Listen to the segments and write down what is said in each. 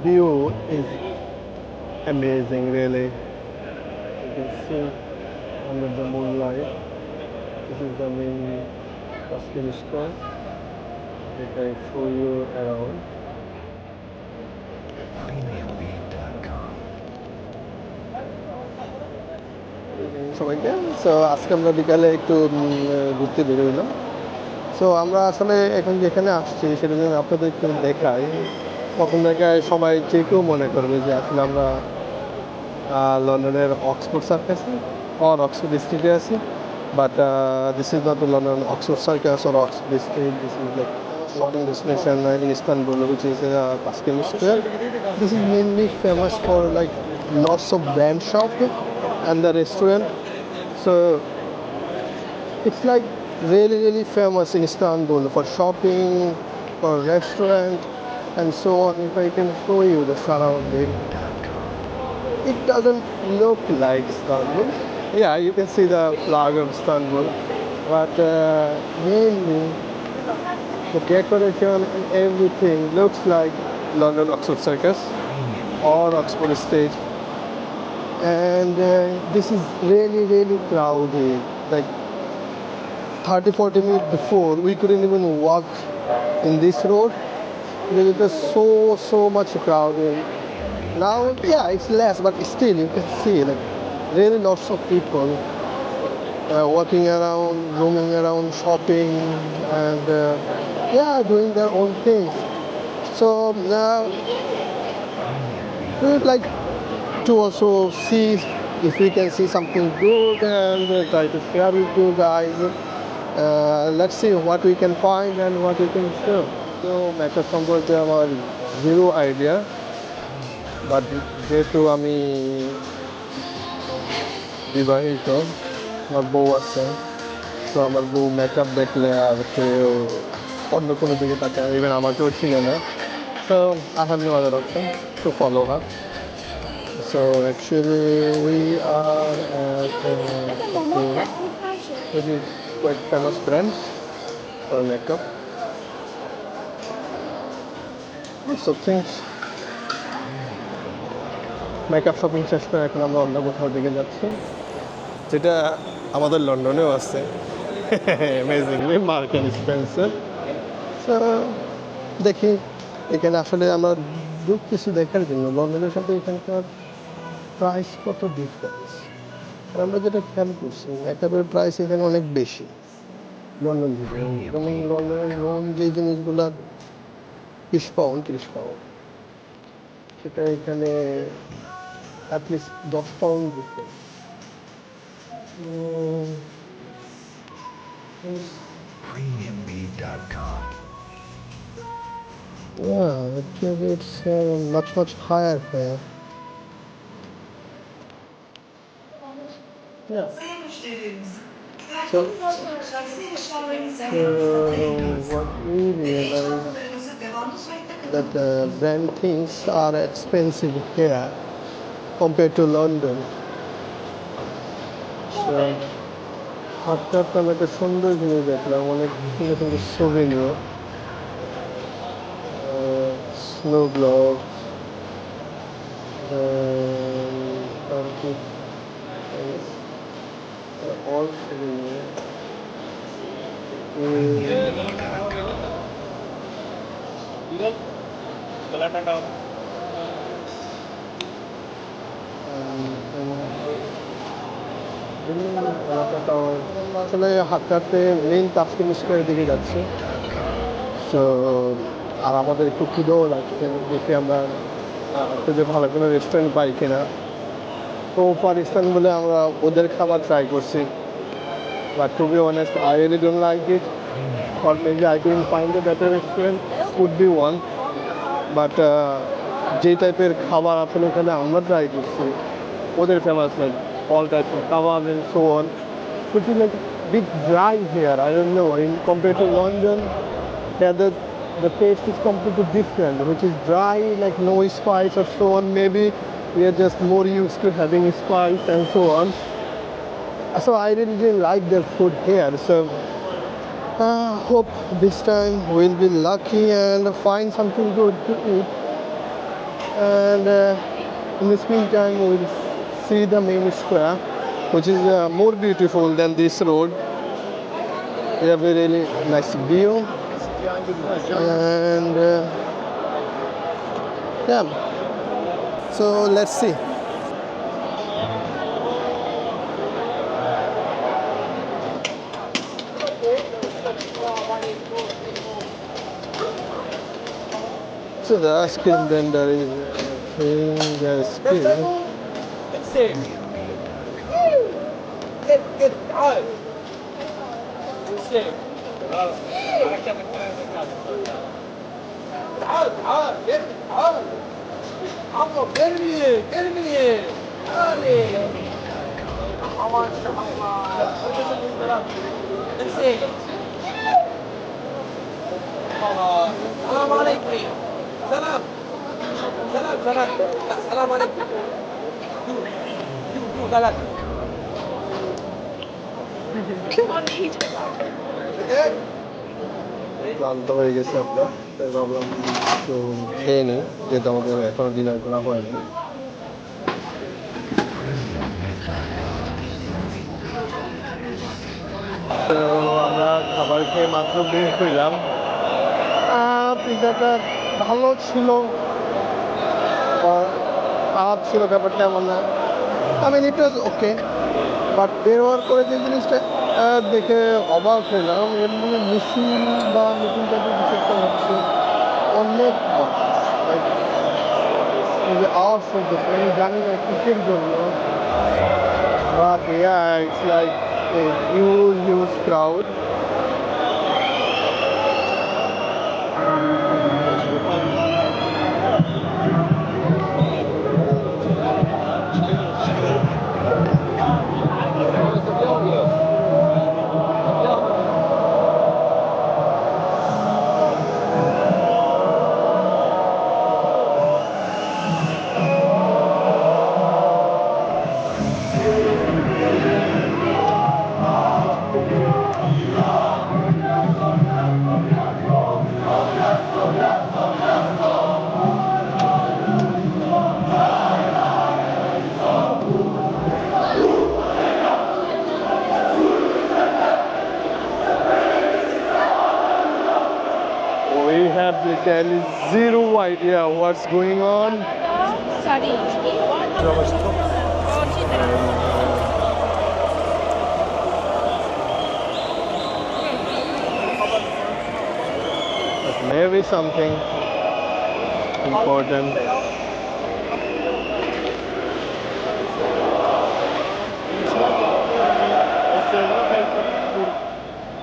view is amazing, really. You can see under the moonlight. This is the main Pascal Square. They can show you around. সবাইকে so আজকে আমরা বিকালে একটু ঘুরতে বেরোইলাম। So আমরা আসলে এখন যেখানে আসছি সেটা যদি আপনাদের একটু দেখাই, প্রথম জায়গায় সবাই যে কেউ মনে করবে যে আসলে আমরা লন্ডনের অক্সফোর্ড সার্কাসে or Oxford Street আছি, but this is not the London Oxford Circus or Oxford Street. This is like shopping destination in Istanbul, which is Pascal Square. This is mainly famous for like lots of brand shop and the restaurant. So it's like really famous in Istanbul for shopping, for restaurant, and so on. If I can show you the surrounding, it doesn't look like Istanbul. Yeah, you can see the flag of Istanbul, but mainly the decoration and everything looks like London Oxford Circus or Oxford State. And this is really crowded. Like 30-40 minutes before, we couldn't even walk in this road because it was so much crowded. Now, yeah, it's less, but still you can see like really lots of people walking around, roaming around, shopping, and doing their own things. So now we would like to also see if we can see something good and try to share with you guys. Let's see what we can find and what we can show. So makeup সম্পর্কে আমার zero idea, but যেহেতু আমি বিবাহিত, আমার বউ আছে, তো আমার বউ মেকআপ দেখলে আর কেউ অন্য কোনো দিকে তাকে ইভেন আমাকেও চিনে না। So I have no other option to follow her. So actually we are at which is quite famous brand for makeup. Lots of things. Makeup shopping শেষ করে এখন আমরা অন্য কোথাও দিকে যাচ্ছি, যেটা আমাদের লন্ডনেও আছে, amazingly mark and Spencer. So দেখি এখানে আসলে আমরা কিছু দেখার জন্য লন্ডনের সাথে এখানকার প্রাইস কত ডিফারেন্স। আর আমরা যেটা খেয়াল করছি মেকআপের প্রাইস এখানে অনেক বেশি লন্ডন থেকে। যেমন লন্ডনের লোন যে জিনিসগুলো 20 পাউন্ড 30 পাউন্ড, সেটা এখানে অ্যাটলিস্ট 10 পাউন্ড দিতে। Premiumbeat.com. Yeah, it's much higher here. Yeah. So what we realize that brand things are expensive here compared to London. So হঠাৎ আমি একটা সুন্দর জিনিস দেখলাম, অনেক সুন্দর সোভেনির, স্নো গ্লোভ, all souvenir. আসলে হাতটাতে মেইন তাফসিন স্কোয়ারের দিকে যাচ্ছে। সো আর আমাদের একটু ক্ষুধাও লাগছে, দেখে আমরা যদি ভালো কোনো রেস্টুরেন্ট পাই কিনা। তো পাকিস্তান বলে আমরা ওদের খাবার ট্রাই করছি, but to be honest I really don't like it, or maybe I couldn't find a better restaurant, could be one. But যে টাইপের খাবার আসলে ওখানে আমরা ট্রাই করছি ওদের famous, like all types of kebab and so on, which is like big dry here. I don't know, in compared to London, yeah, the taste is completely different, which is dry, like no spice or so on. Maybe we are just more used to having spice and so on. So I really didn't like their food here. So hope this time we'll be lucky and find something good to eat. And in this meantime, we'll see the main square, which is more beautiful than this road. We have a really nice view, and yeah. So let's see. So the ice cream vendor is filling the ice cream. السلام عليكم. سلام سلام سلام السلام عليكم. سلام. ক্লান্ত হয়ে গেছে আমরা, তাই ভাবলাম একটু খেয়ে নিই, যেহেতু আমাদের এখনো ডিনার করা হয়নি। তো আমরা খাবার খেয়ে মাত্র বের হইলাম। পিজাটা ভালো ছিল, খারাপ ছিল ব্যাপারটা এমন না। আমি ইট ওয়াজ ওকে, বাট বের হওয়ার পরে যে জিনিসটা দেখে অবাক হলাম, এর মানে মিছিল বা মিটিং টাইপের কিছু একটা হচ্ছে, অনেক আওয়াজ করতেছে, আমি জানি না কিসের জন্য, but it's like a huge crowd. We have literally zero idea what's going on. Sorry. But maybe something important.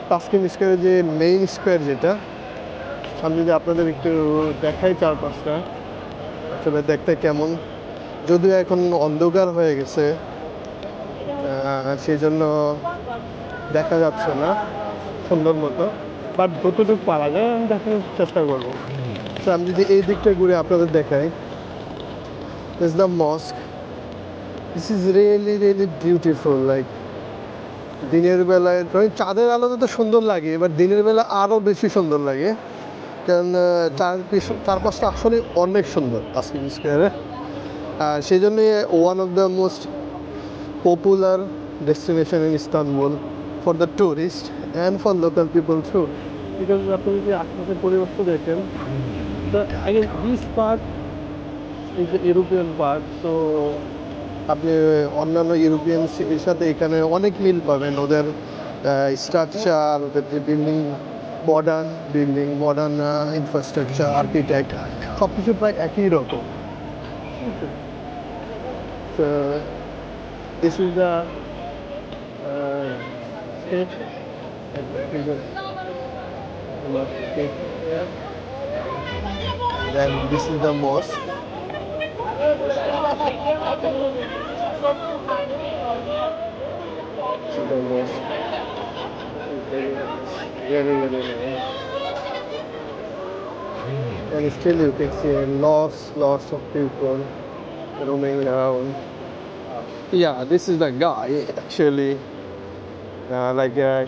Taskin স্কোয়ারের যে মেইন স্কোয়ার, যেটা আমি যদি আপনাদের একটু দেখাই চারপাশটা, আসলে দেখতে কেমন, যদিও এখন অন্ধকার হয়ে গেছে সেই জন্য দেখা যাচ্ছে না সুন্দর মতো, বাট যতটুকু পারা যায় আমি দেখানোর চেষ্টা করবো। তো আমি যদি এই দিকটা ঘুরে আপনাদের দেখাই, this the mosque, this is really beautiful. Like দিনের বেলায় চাঁদের আলোতে তো সুন্দর লাগে, এবার দিনের বেলা আরও বেশি সুন্দর লাগে, কারণ চারপাশটা আসলে অনেক সুন্দর তাসকিন স্কোয়ারে। সেই জন্যই one of the most popular destination in Istanbul for the tourist and for local people through. Because আপনি যদি আশপাশের পরিবেশটা দেখেন, this park is European park, তো আপনি অন্যান্য ইউরোপিয়ান সিটির সাথে এখানে অনেক মিল পাবেন। ওদের স্ট্রাকচার, ওদের যে মডার্ন ইনফ্রাস্ট্রাকচার, আর্কিটেক্ট, সব কিছু প্রায় একই রকম। So this is the state, then this is the mosque. So the mosque very nice. And still you can see lots of people roaming around. Yeah, this is the guy actually.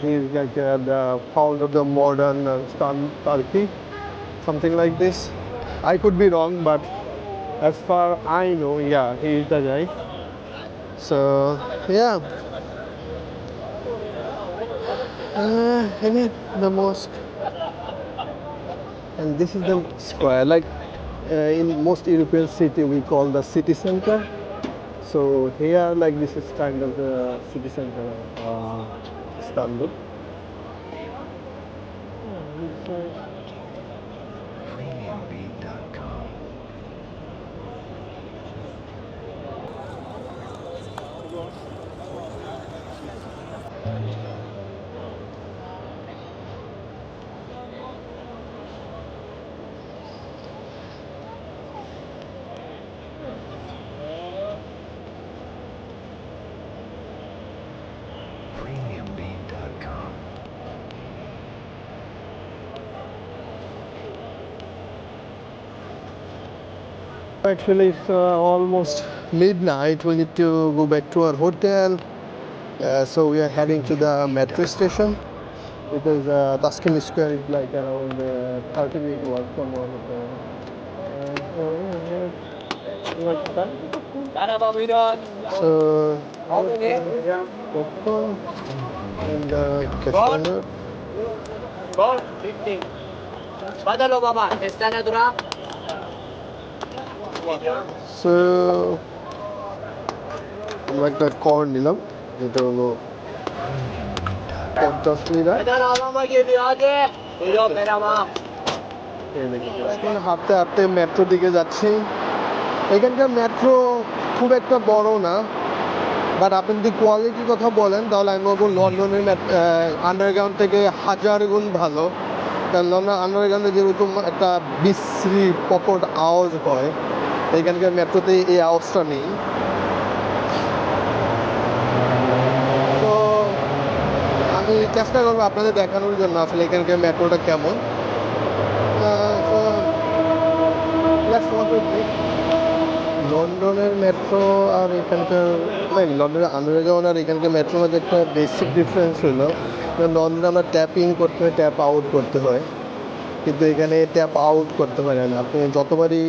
He's like the founder of the modern Turkey, something like this. I could be wrong, but As far I know, yeah, he is the guy. So yeah, and it, the mosque, and this is the square. Like in most European city, we call the city center. So here, like this is kind of the city center of Istanbul. Premiumbeat.com. Premiumbeat.com. Actually, it's almost midnight. We need to go back to our hotel. So we are heading to the metro station because Taskim Square is like around 30-minute walk from our hotel. So, popcorn and cashew. Gol, 50. Badalo baba, estana dura. So, আমরা একটা corn নিলাম যেটা হলো 50 litre. Badalo baba geliyor hadi. Buyurun merhaba. এখন হাঁটতে হাঁটতে metro দিকে যাচ্ছি। এখানকার মেট্রো খুব একটা বড় না, বাট আপনি যদি কোয়ালিটির কথা বলেন তাহলে আমি বলবো লন্ডনের আন্ডারগ্রাউন্ড থেকে 1000 গুণ ভালো। কারণ লন্ডন আন্ডারগ্রাউন্ডে যেরকম একটা বিশ্রী পকট আওয়াজ হয়, এখানকার মেট্রোতে এই আওয়াজটা নেই। তো আমি চেষ্টা করবো আপনাদের দেখানোর জন্য আসলে এখানকার মেট্রোটা কেমন। লন্ডনের মেট্রো আর এখানকার লন্ডনের আন্ডারগ্রাউন্ড আর এখানকার মেট্রোর মধ্যে একটা বেসিক ডিফারেন্স হলো, লন্ডনে আমরা ট্যাপ ইন করতে হয়, ট্যাপ আউট করতে হয়, কিন্তু এখানে ট্যাপ আউট করতে পারে না। আপনি যতবারই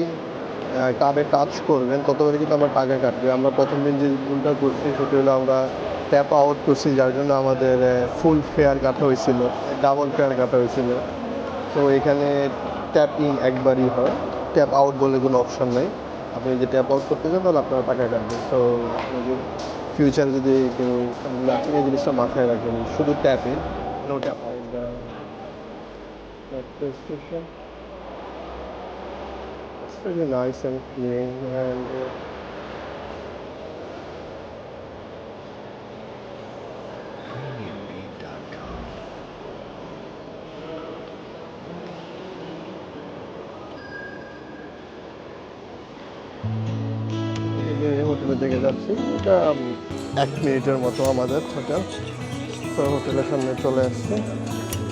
কার্ডে টাচ করবেন ততবারই কিন্তু আমার টাকা কাটবে। আমরা প্রথম দিন যে ভুলটা করছি সেটা হলো আমরা ট্যাপ আউট করছি, যার জন্য আমাদের ফুল ফেয়ার কাটা হয়েছিল, ডাবল ফেয়ার কাটা হয়েছিল। তো এখানে ট্যাপ ইন একবারই হয়, ট্যাপ আউট বলে কোনো অপশন নেই। আপনি যদি ট্যাপ আউট করতে চান তাহলে আপনার টাকা কাটবে। তো ফিউচারে যদি কেউ আপনি এই জিনিসটা মাথায় রাখবেন, শুধু tap in, no tap out. Station. It's pretty nice and clean, and Premiumbeat.com. হোটেলের দিকে যাচ্ছি। এটা 1 মিনিটের মতো আমাদের হোটেল। তো হোটেলের সামনে চলে আসছি।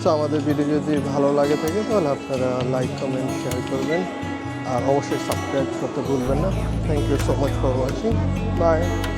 তো আমাদের ভিডিও যদি ভালো লাগে থাকে তাহলে আপনারা লাইক, কমেন্ট, শেয়ার করবেন, আর অবশ্যই সাবস্ক্রাইব করতে ভুলবেন না। Thank you so much for watching. By.